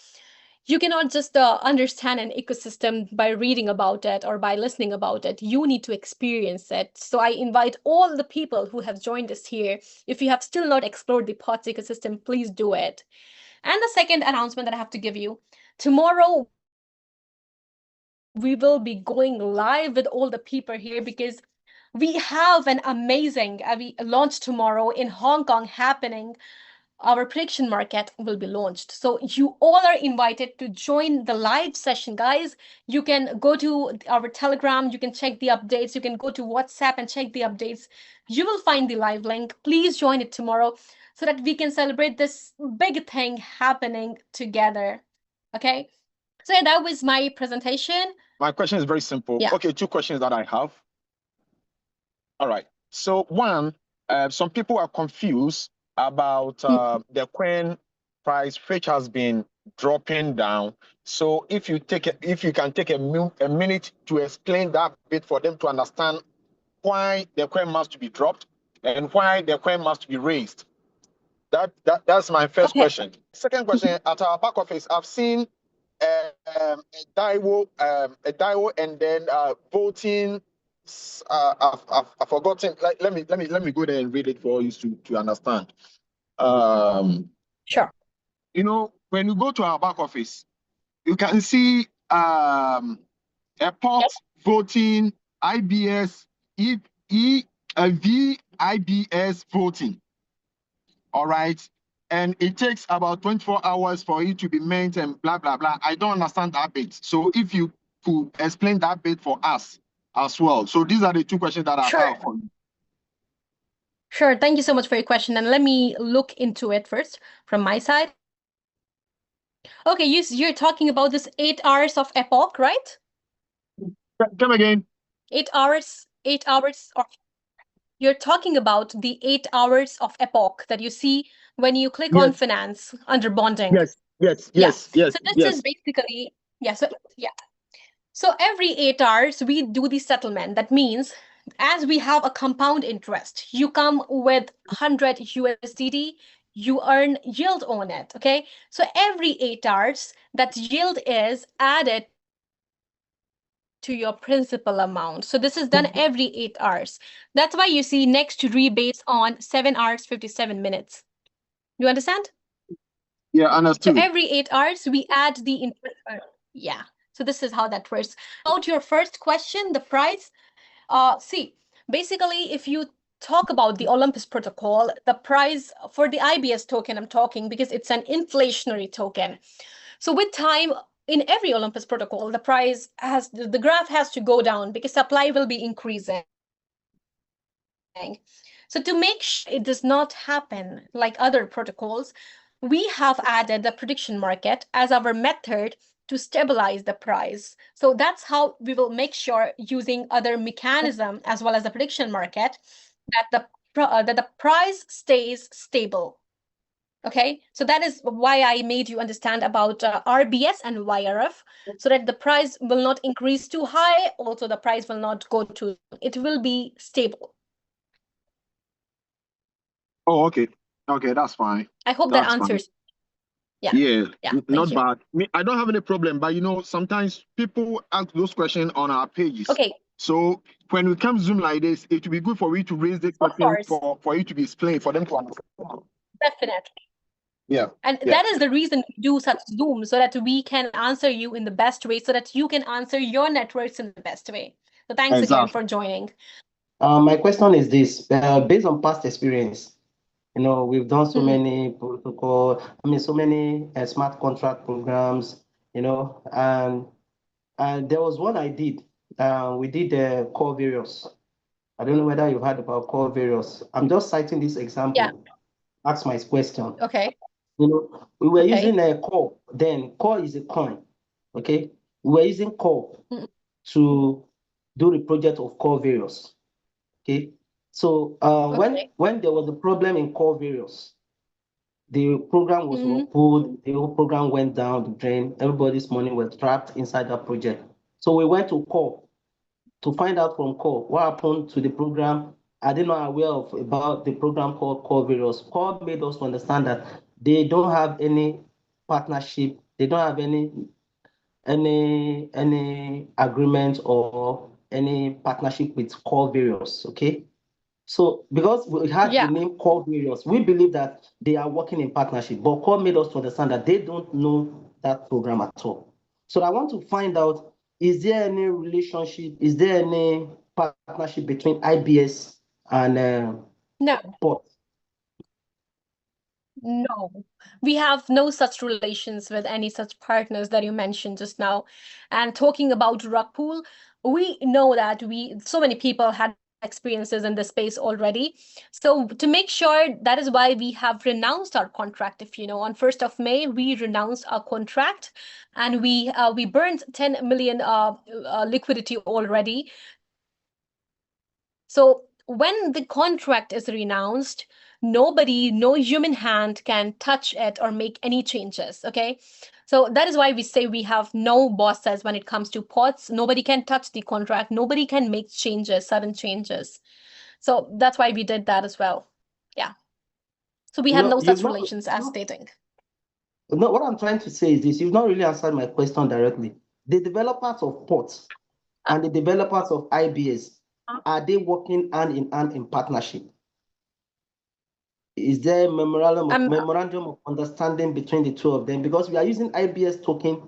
you cannot just understand an ecosystem by reading about it or by listening about it. You need to experience it. So I invite all the people who have joined us here. If you have still not explored the POTS ecosystem, please do it. And the second announcement that I have to give you, tomorrow we will be going live with all the people here because we have an amazing launch tomorrow in Hong Kong happening. Our prediction market will be launched. So you all are invited to join the live session, guys. You can go to our Telegram, you can check the updates, you can go to WhatsApp and check the updates. You will find the live link. Please join it tomorrow so that we can celebrate this big thing happening together. Okay, so yeah, that was my presentation. My question is very simple. Yeah. Okay, 2 questions that I have. All right. So one, some people are confused about the coin price, which has been dropping down. So if you can take a minute to explain that bit for them to understand why the coin must be dropped and why the coin must be raised. That's my first question. Second question, at our back office, I've seen a DIO and then voting. I've forgotten. Like, let me go there and read it for you to understand. Sure. You know, when you go to our back office, you can see Epoch voting, IBS, VIBS voting. All right. And it takes about 24 hours for it to be mint and blah, blah, blah. I don't understand that bit. So if you could explain that bit for us as well. So these are the two questions that I have for you. Sure. Thank you so much for your question. And let me look into it first from my side. Okay, you're talking about this 8 hours of epoch, right? Come again. 8 hours, 8 hours of you're talking about the 8 hours of epoch that you see when you click on finance under bonding. Yes. So this is basically, So every 8 hours, we do the settlement. That means as we have a compound interest, you come with 100 USDT, you earn yield on it. Okay. So every 8 hours, that yield is added to your principal amount. So this is done every 8 hours. That's why you see next rebates on 7 hours, 57 minutes. You understand? Yeah, understood. So every 8 hours, we add the interest. So this is how that works. About your first question, the price. See, basically, if you talk about the Olympus protocol, the price for the IBS token, I'm talking because it's an inflationary token. So with time, in every Olympus protocol, the graph has to go down because supply will be increasing. So to make sure it does not happen like other protocols, we have added the prediction market as our method to stabilize the price. So that's how we will make sure, using other mechanism as well as the prediction market, that the price stays stable. Okay, so that is why I made you understand about RBS and YRF, so that the price will not increase too high. Also, the price will not go too. It will be stable. Oh, okay. Okay, that's fine. I hope That's that answers. Fine. Yeah. Not bad. I don't have any problem, but sometimes people ask those questions on our pages. Okay. So when we come Zoom like this, it will be good for you to raise this question for you to be explained, for them to understand. Definitely. Yeah. And that is the reason we do such Zoom, so that we can answer you in the best way, so that you can answer your networks in the best way. So thanks again for joining. My question is this, based on past experience, we've done so many protocol, so many smart contract programs, and there was one I did. We did the core various. I don't know whether you've heard about core various. I'm just citing this example. Ask my question. Okay. We were using a core. Then core is a coin. Okay. We were using core to do the project of core various. Okay. So when there was a problem in core various, the program was pulled, the whole program went down the drain, everybody's money was trapped inside that project. So we went to core to find out from core what happened to the program. Are they not aware about the program called Core Various? Core made us understand that they don't have any partnership, they don't have any agreement or any partnership with Core Various. Okay. So because we had the name Core Various, we believe that they are working in partnership, but Core made us to understand that they don't know that program at all. So I want to find out, is there any relationship, is there any partnership between IBS and POT? No, we have no such relations with any such partners that you mentioned just now. And talking about rug pull, we know that so many people had experiences in this space already. So to make sure, that is why we have renounced our contract. If you know, on 1st of May, we renounced our contract, and we burned 10 million liquidity already. So when the contract is renounced, no human hand can touch it or make any changes. Okay. So that is why we say we have no bosses when it comes to POTs. Nobody can touch the contract. Nobody can make sudden changes. So that's why we did that as well. Yeah. So we have no such relations as stating. No, what I'm trying to say is this: you've not really answered my question directly. The developers of POTs and the developers of IBS, are they working hand in hand in partnership? Is there a memorandum of understanding between the two of them? Because we are using IBS token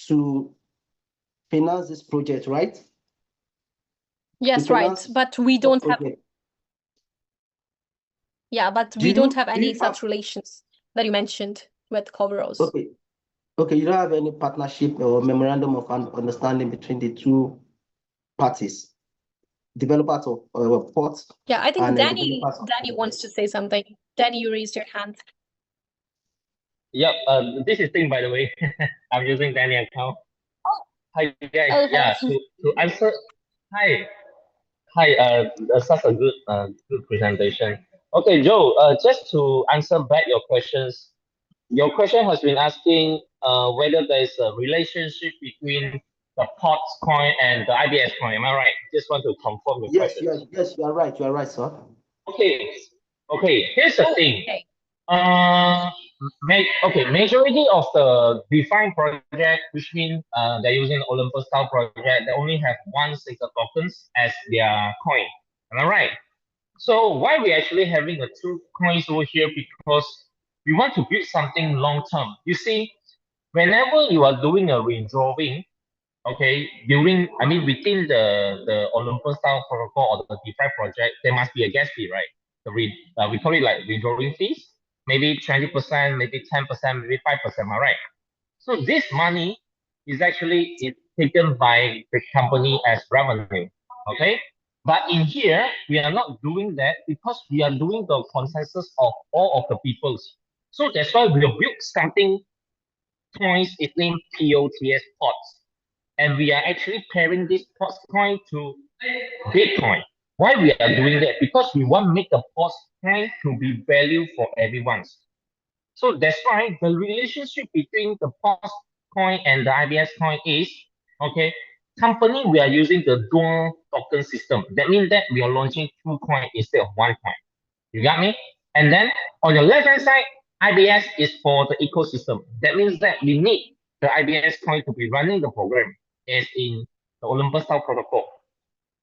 to finance this project, right? Yes, right. But we don't have. Yeah, but we don't have any such relations that you mentioned with Coveros. Okay. Okay, you don't have any partnership or memorandum of understanding between the two parties, developers of ports. Yeah, I think Danny wants to say something. Danny, you raised your hand. Yep, this is Ting, by the way. I'm using Danny account. Oh. Hi guys. Oh, yeah, to answer. Hi. That's such a good presentation. Okay, Joe, just to answer back your questions, your question has been asking whether there's a relationship between the POTS coin and the IBS coin. Am I right? Just want to confirm your question. Yes, you are right. You are right, sir. Okay. Here's the thing. Majority of the Defi project, which means they're using Olympus style project, they only have one single tokens as their coin. Am I right? So why we actually having a two coins over here? Because we want to build something long term. You see, whenever you are doing a redrawing, okay, within the Olympus style protocol or the DeFi project, there must be a gas fee, right? We call it like redrawing fees, maybe 20%, maybe 10%, maybe 5%, all right? So this money is taken by the company as revenue, okay? But in here, we are not doing that because we are doing the consensus of all of the peoples. So that's why we have built something coins is named POTS POTS. And we are actually pairing this POTS coin to Bitcoin. Why we are doing that? Because we want to make the POTS coin to be value for everyone. So that's why the relationship between the POTS coin and the IBS coin is, okay, company, we are using the dual token system. That means that we are launching two coins instead of one coin. You got me? And then on the left-hand side, IBS is for the ecosystem. That means that we need the IBS coin to be running the program as in the Olympus style protocol.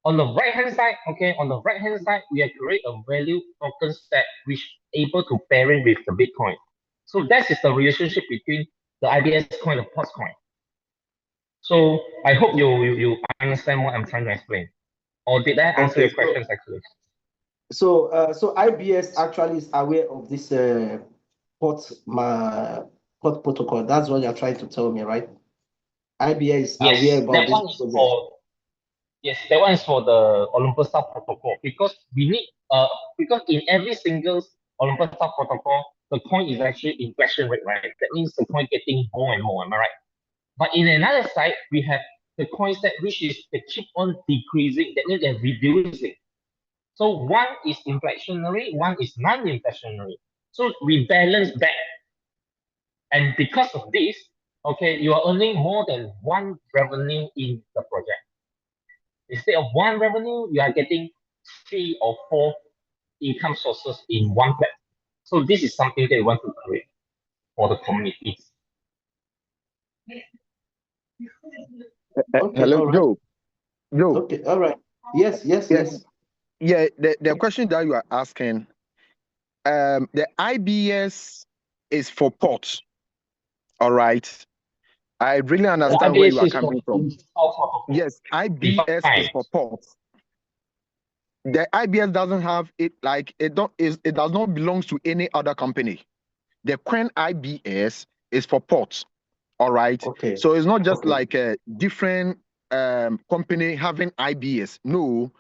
On the right-hand side, we have create a value token stack which able to pairing with the Bitcoin. So that is the relationship between the IBS coin and the POTS coin. So I hope you understand what I'm trying to explain. Or did I answer your questions actually? So IBS actually is aware of this POT protocol. That's what you're trying to tell me, right? IBS is aware about this project. Yes, that one is for the Olympus style protocol because we need because in every single Olympus style protocol, the coin is actually inflation rate, right? That means the coin getting more and more, am I right? But in another side, we have the coins that which is they keep on decreasing, that means they're reducing. So one is inflationary, one is non-inflationary. So we balance back. And because of this, okay, you are earning more than one revenue in the project. Instead of one revenue, you are getting 3 or 4 income sources in one platform. So this is something that we want to create for the communities. Okay, hello, right. Joe. Okay, all right. Yes. Yeah, the question that you are asking, the IBS is for POTS. All right. I really understand where you are coming from. Yes, IBS is for POTS. The IBS doesn't have it like it does not belong to any other company. The coin IBS is for POTS. All right. Okay. So it's not just like a different company having IBS. No,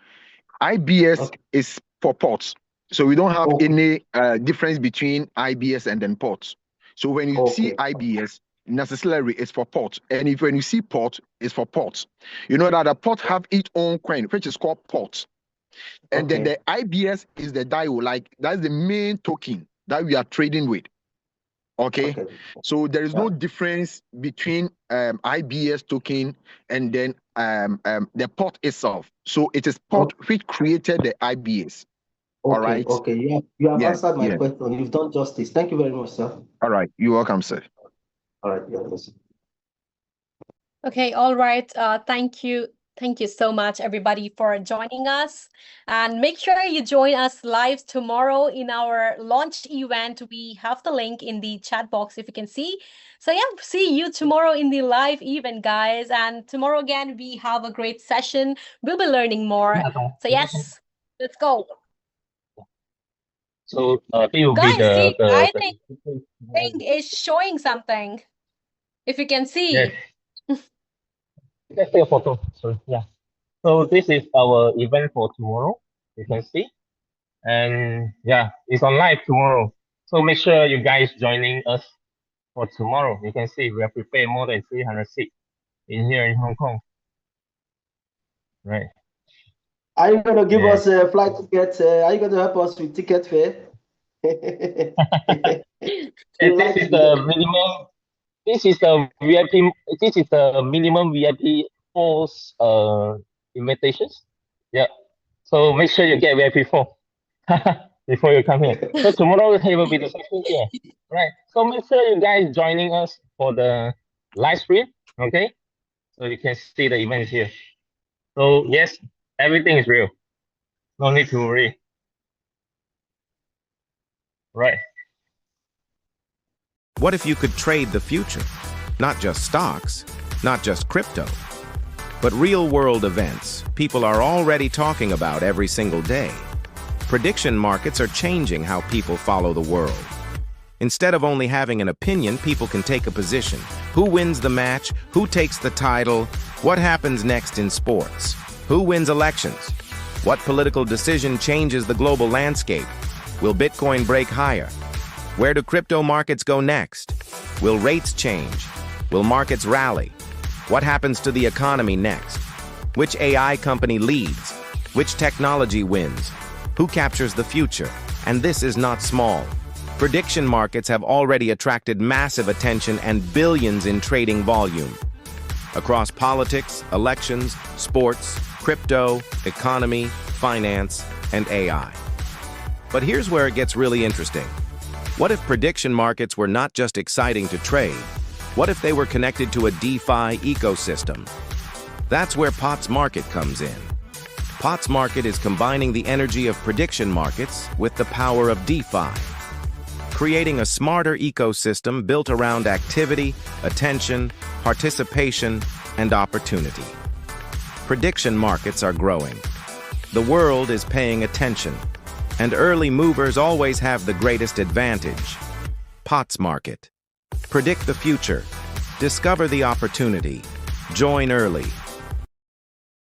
IBS is for POTS. So we don't have any difference between IBS and then POTS. So when you see IBS, necessarily it's for POTS. And when you see POTS, it's for POTS. You know that the POTS have its own coin, which is called POTS. And then the IBS is the DIO, like that's the main token that we are trading with. Okay. So there is no difference between IBS token and then the POT itself. So it is POT which created the IBS. All right. Okay. You have answered my question. You've done justice. Thank you very much, sir. All right. You're welcome, sir. All right. Yes. Okay. All right. Thank you. Thank you so much, everybody, for joining us. And make sure you join us live tomorrow in our launch event. We have the link in the chat box if you can see. So yeah, see you tomorrow in the live event, guys. And tomorrow again, we have a great session. We'll be learning more. So yes, let's go. So he will Guys, be see, I the think thing is showing something. If you can see. yes. Let's take a photo. So yeah. So this is our event for tomorrow. You can see, and yeah, it's on live tomorrow. So make sure you guys joining us for tomorrow. You can see we have prepared more than 300 seats in here in Hong Kong. Right. Are you going to give Yes. us a flight ticket? Are you going to help us with ticket fare? This is the minimum. This is the VIP. This is the minimum VIP force invitations. Yeah. So make sure you get VIP 4 before you come here. So tomorrow it will be the session here. Right. So make sure you guys joining us for the live stream. Okay. So you can see the events here. So yes, everything is real. No need to worry. Right. What if you could trade the future? Not just stocks, not just crypto, but real-world events people are already talking about every single day. Prediction markets are changing how people follow the world. Instead of only having an opinion, people can take a position. Who wins the match? Who takes the title? What happens next in sports? Who wins elections? What political decision changes the global landscape? Will Bitcoin break higher? Where do crypto markets go next? Will rates change? Will markets rally? What happens to the economy next? Which AI company leads? Which technology wins? Who captures the future? And this is not small. Prediction markets have already attracted massive attention and billions in trading volume. Across politics, elections, sports, crypto, economy, finance, and AI. But here's where it gets really interesting. What if prediction markets were not just exciting to trade? What if they were connected to a DeFi ecosystem? That's where POTS Market comes in. POTS Market is combining the energy of prediction markets with the power of DeFi, creating a smarter ecosystem built around activity, attention, participation, and opportunity. Prediction markets are growing. The world is paying attention, and early movers always have the greatest advantage. POTS Market. Predict the future. Discover the opportunity. Join early.